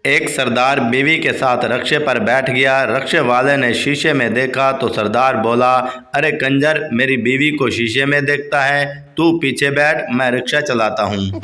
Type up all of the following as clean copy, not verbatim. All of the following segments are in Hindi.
एक सरदार बीवी के साथ रक्शे पर बैठ गया। रक्शे वाले ने शीशे में देखा तो सरदार बोला, अरे कंजर, मेरी बीवी को शीशे में देखता है, तू पीछे बैठ, मैं रिक्शा चलाता हूँ।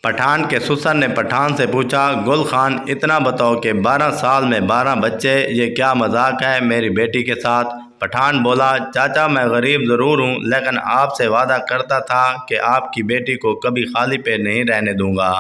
पठान के ससुर ने पठान से पूछा, गुल खान, इतना बताओ कि 12 साल में 12 बच्चे, ये क्या मजाक है मेरी बेटी के साथ। पठान बोला, चाचा, मैं गरीब ज़रूर हूँ, लेकिन आपसे वादा करता था कि आपकी बेटी को कभी खाली पेट नहीं रहने दूंगा।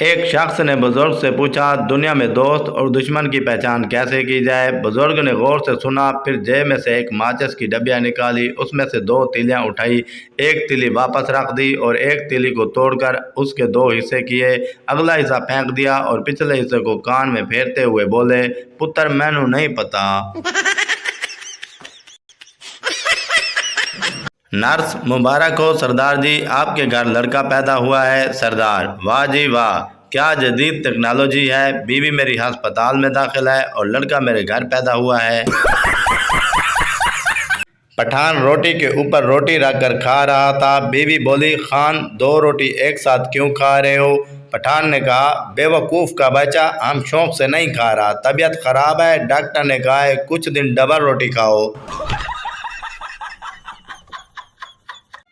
एक शख्स ने बुजुर्ग से पूछा, दुनिया में दोस्त और दुश्मन की पहचान कैसे की जाए। बुजुर्ग ने गौर से सुना, फिर जेब में से एक माचिस की डबिया निकाली, उसमें से 2 तीलियां उठाई, एक तीली वापस रख दी और एक तीली को तोड़कर उसके 2 हिस्से किए। अगला हिस्सा फेंक दिया और पिछले हिस्से को कान में फेरते हुए बोले, पुत्र, मैनू नहीं पता। नर्स, मुबारक हो सरदार जी, आपके घर लड़का पैदा हुआ है। सरदार, वाह जी वाह, क्या जदीद टेक्नोलॉजी है। बीवी मेरी अस्पताल में दाखिल है और लड़का मेरे घर पैदा हुआ है। पठान रोटी के ऊपर रोटी रखकर खा रहा था। बीवी बोली, खान, 2 रोटी एक साथ क्यों खा रहे हो। पठान ने कहा, बेवकूफ़ का बच्चा, हम शौक से नहीं खा रहा, तबीयत खराब है, डॉक्टर ने कहा है कुछ दिन डबल रोटी खाओ।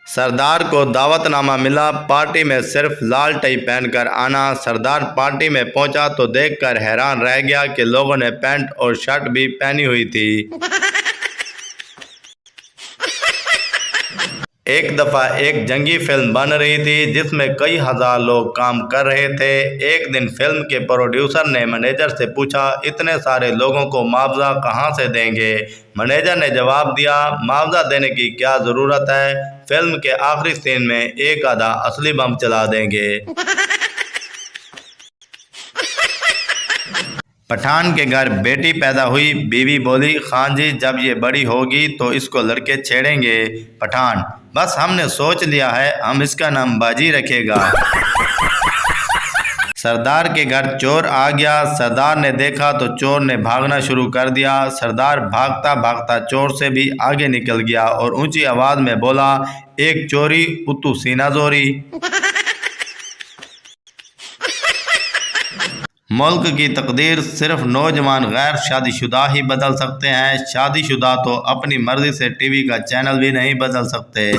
सरदार को दावतनामा मिला, पार्टी में सिर्फ लाल टाई पहनकर आना। सरदार पार्टी में पहुंचा तो देखकर हैरान रह गया कि लोगों ने पैंट और शर्ट भी पहनी हुई थी। एक दफ़ा एक जंगी फिल्म बन रही थी जिसमें कई हजार लोग काम कर रहे थे। एक दिन फिल्म के प्रोड्यूसर ने मैनेजर से पूछा, इतने सारे लोगों को मुआवजा कहाँ से देंगे। मैनेजर ने जवाब दिया, मुआवजा देने की क्या ज़रूरत है, फिल्म के आखिरी सीन में एक आधा असली बम चला देंगे। पठान के घर बेटी पैदा हुई। बीवी बोली, खान जी, जब ये बड़ी होगी तो इसको लड़के छेड़ेंगे। पठान, बस हमने सोच लिया है, हम इसका नाम बाजी रखेगा। सरदार के घर चोर आ गया। सरदार ने देखा तो चोर ने भागना शुरू कर दिया। सरदार भागता भागता चोर से भी आगे निकल गया और ऊंची आवाज में बोला, एक चोरी उतू सीना जोरी। मुल्क की तकदीर सिर्फ नौजवान गैर शादीशुदा ही बदल सकते हैं। शादीशुदा तो अपनी मर्जी से टीवी का चैनल भी नहीं बदल सकते।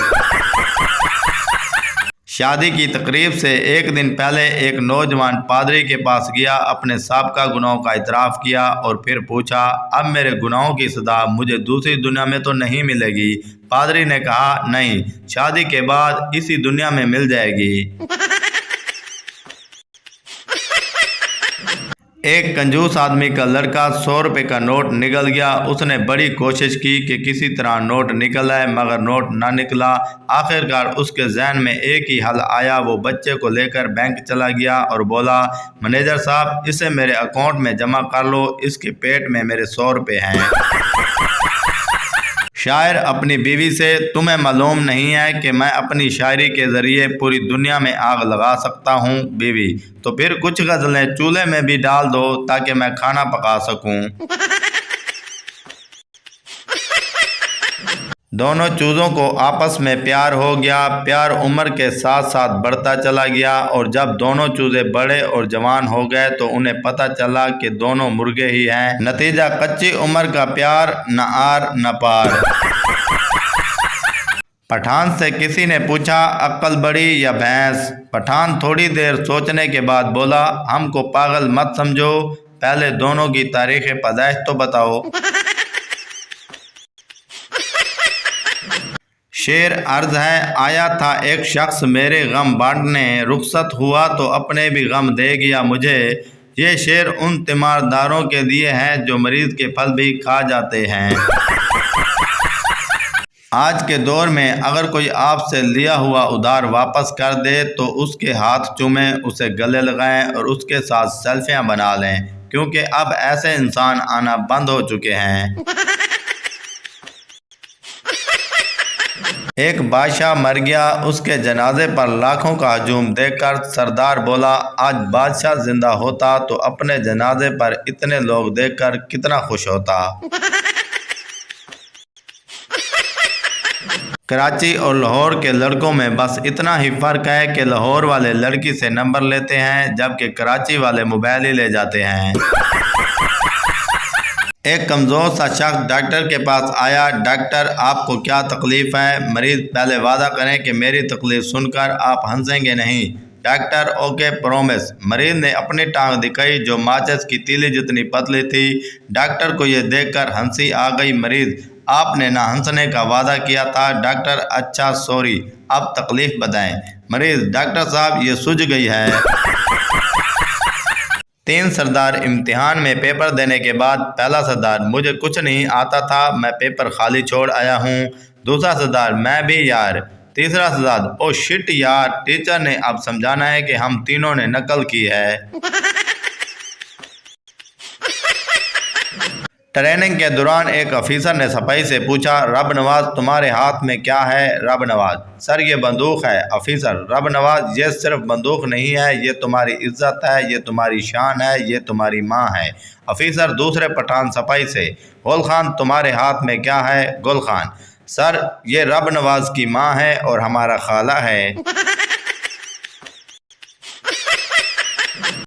शादी की तकरीब से एक दिन पहले एक नौजवान पादरी के पास गया, अपने साबका गुनाहों का इतराफ़ किया और फिर पूछा, अब मेरे गुनाहों की सज़ा मुझे दूसरी दुनिया में तो नहीं मिलेगी। पादरी ने कहा, नहीं, शादी के बाद इसी दुनिया में मिल जाएगी। एक कंजूस आदमी का लड़का 100 रुपये का नोट निकल गया। उसने बड़ी कोशिश की कि किसी तरह नोट निकल आए, मगर नोट ना निकला। आखिरकार उसके जहन में एक ही हल आया। वो बच्चे को लेकर बैंक चला गया और बोला, मैनेजर साहब, इसे मेरे अकाउंट में जमा कर लो, इसके पेट में मेरे 100 रुपये हैं। शायर अपनी बीवी से, तुम्हें मालूम नहीं है कि मैं अपनी शायरी के ज़रिए पूरी दुनिया में आग लगा सकता हूँ। बीवी, तो फिर कुछ गज़लें चूल्हे में भी डाल दो ताकि मैं खाना पका सकूँ। दोनों चूज़ों को आपस में प्यार हो गया। प्यार उम्र के साथ साथ बढ़ता चला गया और जब दोनों चूज़े बड़े और जवान हो गए तो उन्हें पता चला कि दोनों मुर्गे ही हैं। नतीजा, कच्ची उम्र का प्यार, न आर न पार। पठान से किसी ने पूछा, अक्ल बड़ी या भैंस। पठान थोड़ी देर सोचने के बाद बोला, हमको पागल मत समझो, पहले दोनों की तारीख़ पैदाइश तो बताओ। शेर अर्ज है, आया था एक शख्स मेरे गम बांटने, रुखसत हुआ तो अपने भी गम दे गया मुझे। ये शेर उन तीमारदारों के लिए हैं जो मरीज के फल भी खा जाते हैं। आज के दौर में अगर कोई आपसे लिया हुआ उधार वापस कर दे तो उसके हाथ चूमें, उसे गले लगाएं और उसके साथ सेल्फियां बना लें, क्योंकि अब ऐसे इंसान आना बंद हो चुके हैं। एक बादशाह मर गया। उसके जनाजे पर लाखों का हजूम देखकर सरदार बोला, आज बादशाह जिंदा होता तो अपने जनाजे पर इतने लोग देखकर कितना खुश होता। कराची और लाहौर के लड़कों में बस इतना ही फ़र्क है कि लाहौर वाले लड़की से नंबर लेते हैं जबकि कराची वाले मोबाइल ही ले जाते हैं। एक कमज़ोर सा शख्स डॉक्टर के पास आया। डॉक्टर, आपको क्या तकलीफ़ है? मरीज़, पहले वादा करें कि मेरी तकलीफ़ सुनकर आप हंसेंगे नहीं। Doctor, okay promise. मरीज़ ने अपनी टांग दिखाई जो माचिस की तीली जितनी पतली थी। डॉक्टर को यह देखकर हंसी आ गई। मरीज़, आपने ना हंसने का वादा किया था। डॉक्टर, अच्छा सॉरी, अब तकलीफ़ बताएं। मरीज़, डॉक्टर साहब ये सूझ गई है। तीन सरदार इम्तिहान में पेपर देने के बाद पहला सरदार, मुझे कुछ नहीं आता था, मैं पेपर खाली छोड़ आया हूँ। दूसरा सरदार, मैं भी यार। तीसरा सरदार, ओ शिट यार, टीचर ने अब समझाना है कि हम तीनों ने नकल की है। ट्रेनिंग के दौरान एक अफीसर ने सिपाही से पूछा, रब नवाज तुम्हारे हाथ में क्या है? रब नवाज, सर ये बंदूक है। अफीसर, रब नवाज, ये सिर्फ बंदूक नहीं है, ये तुम्हारी इज्जत है, ये तुम्हारी शान है, ये तुम्हारी माँ है। अफीसर दूसरे पठान सिपाही से, गुल खान तुम्हारे हाथ में क्या है? गुल खान, सर ये रब नवाज की माँ है और हमारा खाला है।